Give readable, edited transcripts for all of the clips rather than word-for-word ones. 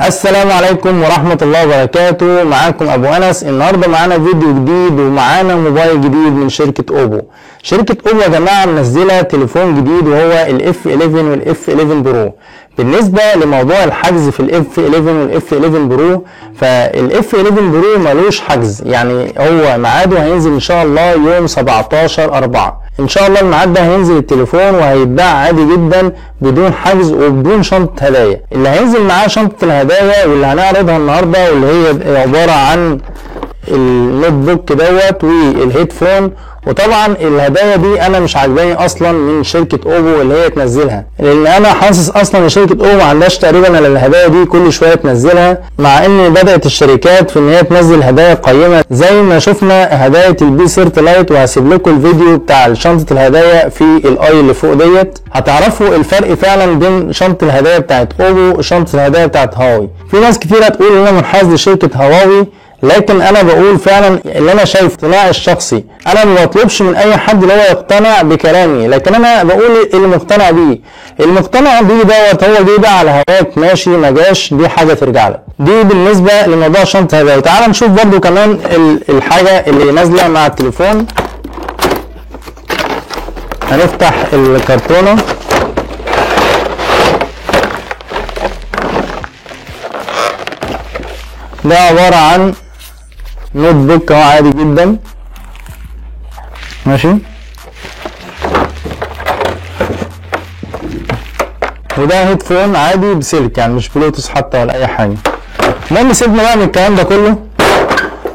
السلام عليكم ورحمة الله وبركاته. معاكم ابو انس. النهاردة معانا فيديو جديد ومعانا موبايل جديد من شركة اوبو. شركة اوبو يا جماعة منزلة تليفون جديد وهو الاف 11 والاف 11 برو. بالنسبة لموضوع الحجز في الاف 11 والاف 11 برو، فالاف 11 برو ملوش حجز، يعني هو ميعاده هينزل ان شاء الله يوم 17/4 ان شاء الله. الميعاد ده هينزل التليفون وهيتباع عادي جدا بدون حجز وبدون شنطة هدايا. اللي هينزل معاه شنطة الهدايا واللي هنعرضها النهارده واللي هي عبارة عن النوت بوك دوت والهيدفون. وطبعا الهدايا دي انا مش عاجباني اصلا من شركه اوبو اللي هي تنزلها، لان انا حاسس اصلا ان شركه اوبو ما عندهاش تقريبا الا الهدايا دي كل شويه تنزلها، مع ان بدات الشركات في ان هي تنزل هدايا قيمه زي ما شفنا هدايا البي سيرت لايت. وهسيب لكم الفيديو بتاع شنطه الهدايا في الاي اللي فوق ديت، هتعرفوا الفرق فعلا بين شنطه الهدايا بتاعت اوبو وشنطه الهدايا بتاعت هواوي. في ناس كتير هتقول ان انا منحاز لشركه هواوي، لكن انا بقول فعلا اللي انا شايف اقتناعي الشخصي. انا ما بطلبش من اي حد اللي هو يقتنع بكلامي، لكن انا بقول اللي مقتنع بيه. المقتنع بيه دوت هو جه بقى على هواك ماشي، ما جاش دي حاجه ترجع لك. دي بالنسبه لموضوع شنطه هدايا. تعال نشوف برده كمان الحاجه اللي نازله مع التليفون. هنفتح الكرتونه. ده عباره عن نوت بوك اهو عادي جدا ماشي، وده هيدفون عادي بسلك، يعني مش بلوتوث حتى ولا اي حاجه. المهم سيبنا بقى من الكلام ده كله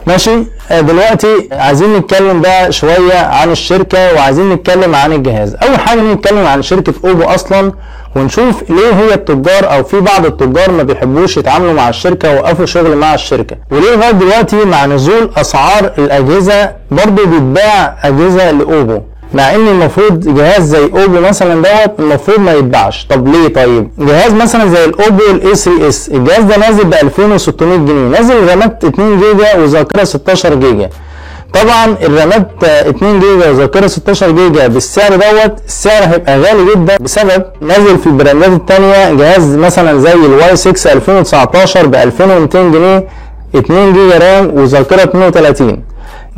ماشي. دلوقتي عايزين نتكلم بقى شويه عن الشركه وعايزين نتكلم عن الجهاز. اول حاجه نتكلم عن شركه اوبو اصلا ونشوف ليه هي التجار او في بعض التجار ما بيحبوش يتعاملوا مع الشركه ووقفوا شغل مع الشركه، وليه لغايه دلوقتي مع نزول اسعار الاجهزه برضه بيتباع اجهزه لاوبو، مع ان المفروض جهاز زي اوبو مثلا دوت المفروض ما يتباعش. طب ليه؟ طيب جهاز مثلا زي الاوبو الاي 3 اس، الجهاز ده نازل ب 2600 جنيه، نازل رامات 2 جيجا وذاكره 16 جيجا. طبعا الرامات 2 جيجا وذاكره 16 جيجا بالسعر دوت، السعر هيبقى غالي جدا بسبب نازل في البراندات الثانيه جهاز مثلا زي الواي 6 2019 ب 2200 جنيه، 2 جيجا رام وذاكره 32.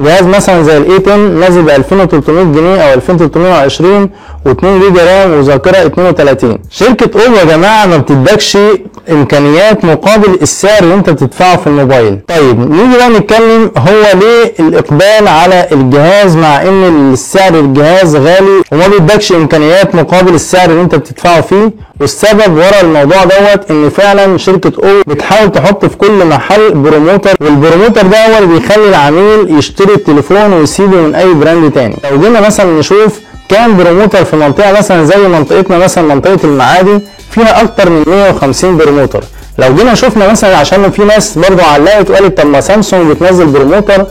جهاز مثلا زي الاي 10 نازل ب 2300 جنيه او 2320 و2 جيجا رام وذاكره 32. شركه اوبو يا جماعه ما بتدكش امكانيات مقابل السعر اللي انت بتدفعه في الموبايل. طيب نيجي بقى نتكلم هو ليه الاقبال على الجهاز مع ان السعر الجهاز غالي وما بيدكش امكانيات مقابل السعر اللي انت بتدفعه فيه. والسبب ورا الموضوع دوت ان فعلا شركه اوبو بتحاول تحط في كل محل بروموتر، والبروموتر ده هو اللي بيخلي العميل يشتري التليفون ويسيبه من اي براند تاني. لو جينا مثلا نشوف كام بروموتر في منطقه مثلا زي منطقتنا، مثلا منطقه المعادي فيها اكتر من 150 بروموتر. لو جينا شفنا مثلا، عشان في ناس برضو علقت وقالت طب ما سامسونج بتنزل بروموتر،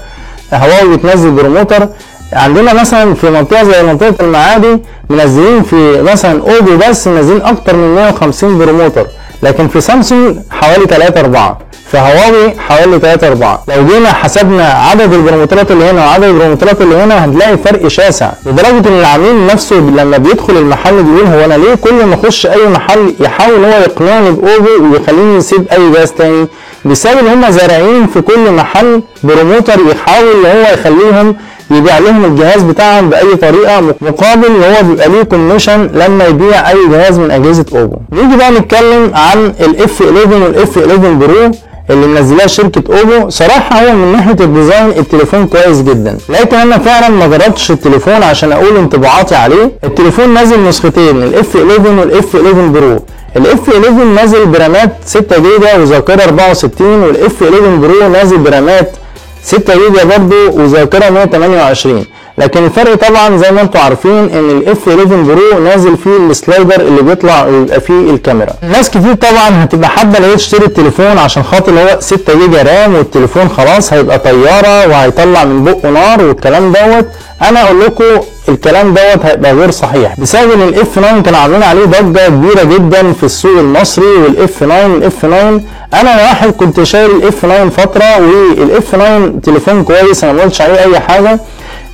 هواوي بتنزل بروموتر، عندنا مثلا في منطقه زي منطقه المعادي منزلين في مثلا اوبو بس منزلين اكتر من 150 بروموتر، لكن في سامسونج حوالي 3-4، في هواوي حوالي 3-4. لو جينا حسبنا عدد البروموترات اللي هنا وعدد البروموترات اللي هنا هنلاقي فرق شاسع، لدرجه ان العميل نفسه لما بيدخل المحل بيقول هو انا ليه كل ما اخش اي محل يحاول هو يقنعني باوبو ويخليني يسيب اي جهاز تاني، بسبب ان هم زارعين في كل محل بروموتر يحاول ان هو يخليهم يبيع لهم الجهاز بتاعهم باي طريقه مقابل وهو بيبقى ليه كوميشن لما يبيع اي جهاز من اجهزه اوبو. نيجي بقى نتكلم عن الاف 11 والاف 11 برو اللي منزلها شركه اوبو. صراحه هو من ناحيه الديزاين التليفون كويس جدا، لكن انا فعلا ما جربتش التليفون عشان اقول انطباعاتي عليه. التليفون نازل نسختين، الاف 11 والاف 11 برو. الاف 11 نازل برامات 6 جيجا وذاكره 64، والاف 11 برو نازل برامات 6 جيجا برضو وذاكره 128. لكن الفرق طبعا زي ما انتم عارفين ان الاف 11 برو نازل فيه السلايدر اللي بيطلع ويبقى فيه الكاميرا. ناس كتير طبعا هتبقى حابه لو تشتري التليفون عشان خاطر هو 6 جيجا رام والتليفون خلاص هيبقى طياره وهيطلع من بقه نار والكلام دوت. انا اقول لكم الكلام دوت هيبقى غير صحيح، بسبب ان الاف 9 كانوا عاملين عليه ضجه كبيره جدا في السوق المصري. والاف 9 انا واحد كنت شايل الاف 9 فتره، والاف 9 تليفون كويس انا ما قلتش عليه اي حاجه.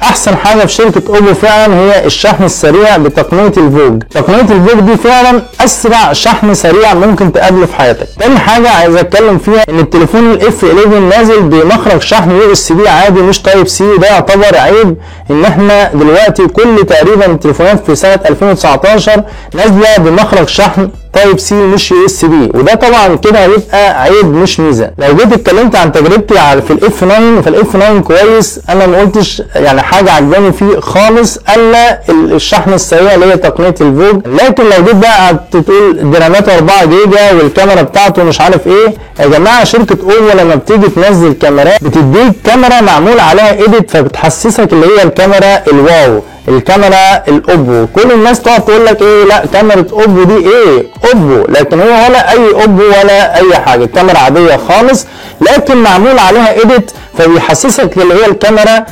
احسن حاجه في شركه اوبو فعلا هي الشحن السريع بتقنيه الفوج. تقنيه الفوج دي فعلا اسرع شحن سريع ممكن تقابله في حياتك. تاني حاجه عايز اتكلم فيها ان التليفون الاف 11 نازل بمخرج شحن يو اس بي عادي مش تايب سي، وده يعتبر عيب ان احنا دلوقتي كل تقريبا التليفونات في سنه 2019 نازله بمخرج شحن تايب سي مش يو اس بي، وده طبعا كده هيبقى عيب مش ميزه. لو جيت اتكلمت عن تجربتي في الاف 9، فالاف 9 كويس، انا ما قلتش يعني حاجه عجباني فيه خالص الا الشحن السريع اللي هي تقنيه الفوج. لكن لو جيت بقى تقول دي راماته 4 جيجا والكاميرا بتاعته مش عارف ايه، يا جماعه شركه اوبو لما بتيجي تنزل كاميرات بتديك كاميرا معمول عليها ايديت، فبتحسسك اللي هي الكاميرا الواو، الكاميرا الاوبو. كل الناس تقعد تقول لك ايه، لا كاميرا اوبو دي ايه اوبو، لكن هي ولا اي اوبو ولا اي حاجه، الكاميرا عاديه خالص لكن معمول عليها ايديت، فبيحسسك اللي هي الكاميرا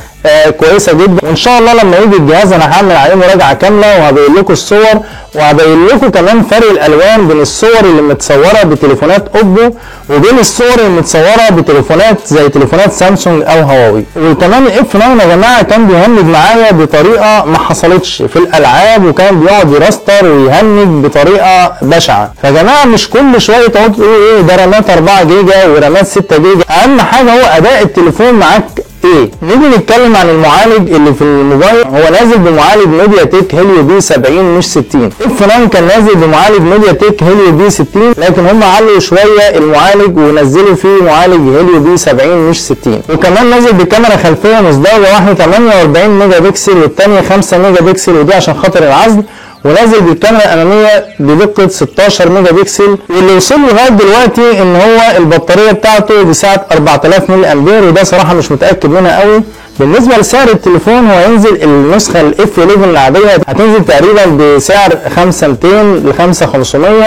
كويسه جدا. وان شاء الله لما يجي الجهاز انا هعمل عليه مراجعه كامله وهبين لكم الصور، وهبين لكم كمان فرق الالوان بين الصور اللي متصوره بتليفونات اوبو وبين الصور اللي متصوره بتليفونات زي تليفونات سامسونج او هواوي. وكمان الاف 9 يا جماعه كان بيهنج معايا بطريقه ما حصلتش في الالعاب، وكان بيقعد يراستر ويهنج بطريقه بشعه. فيا جماعه مش كل شويه تقعدوا تقولوا ايه ده رامات 4 جيجا ورامات 6 جيجا، اهم حاجه هو اداء التليفون معاك ايه. نيجي نتكلم عن المعالج اللي في الموبايل. هو نازل بمعالج ميديا تك هيليو بي 70 مش 60. اف 9 كان نازل بمعالج ميديا تك هيليو بي 60، لكن هم علوا شويه المعالج ونزلوا فيه معالج هيليو بي 70 مش 60. وكمان نازل بكاميرا خلفيه مزدوجه، واحده 48 ميجا بكسل والثانيه 5 ميجا بكسل، ودي عشان خاطر العزل. ونازل بالكاميرا الاماميه بدقه 16 ميجا بكسل، واللي وصل لغايه دلوقتي ان هو البطاريه بتاعته بسعه 4000 ملي امبير، وده صراحه مش متاكد منها قوي. بالنسبه لسعر التليفون هو ينزل النسخه الاف 11 العاديه هتنزل تقريبا بسعر 5200 ل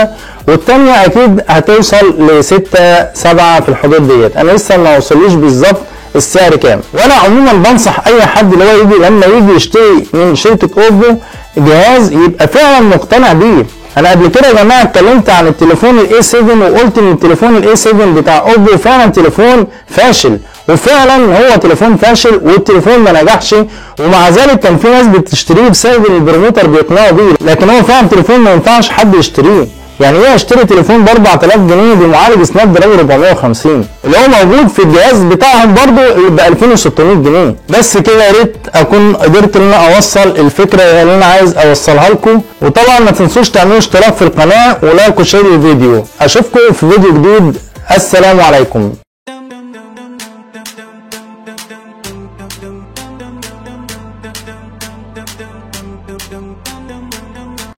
5500، والثانيه اكيد هتوصل ل 6 7 في الحدود ديت. انا لسه ما وصليش بالظبط السعر كام. وانا عموما بنصح اي حد اللي هو يجي لما يجي يشتري من شركه اوبو جهاز يبقى فعلا مقتنع بيه. انا قبل كده يا جماعه اتكلمت عن التليفون الاي 7 وقلت ان التليفون الاي 7 بتاع اوبو فعلا تليفون فاشل، وفعلا هو تليفون فاشل والتليفون ما نجحش، ومع ذلك كان في ناس بتشتريه بسبب ان البروموتر بيقنعوا بيه، لكن هو فعلا تليفون ما ينفعش حد يشتريه. يعني ايه اشتري تليفون ب 4000 جنيه بمعالج سناب دراجون 450 اللي هو موجود في الجهاز بتاعهم برضه ب 2600 جنيه؟ بس كده يا ريت اكون قدرت ان انا اوصل الفكره اللي انا عايز اوصلها لكم. وطبعا ما تنسوش تعملوا اشتراك في القناه ولايك وشير الفيديو. اشوفكم في فيديو جديد، السلام عليكم.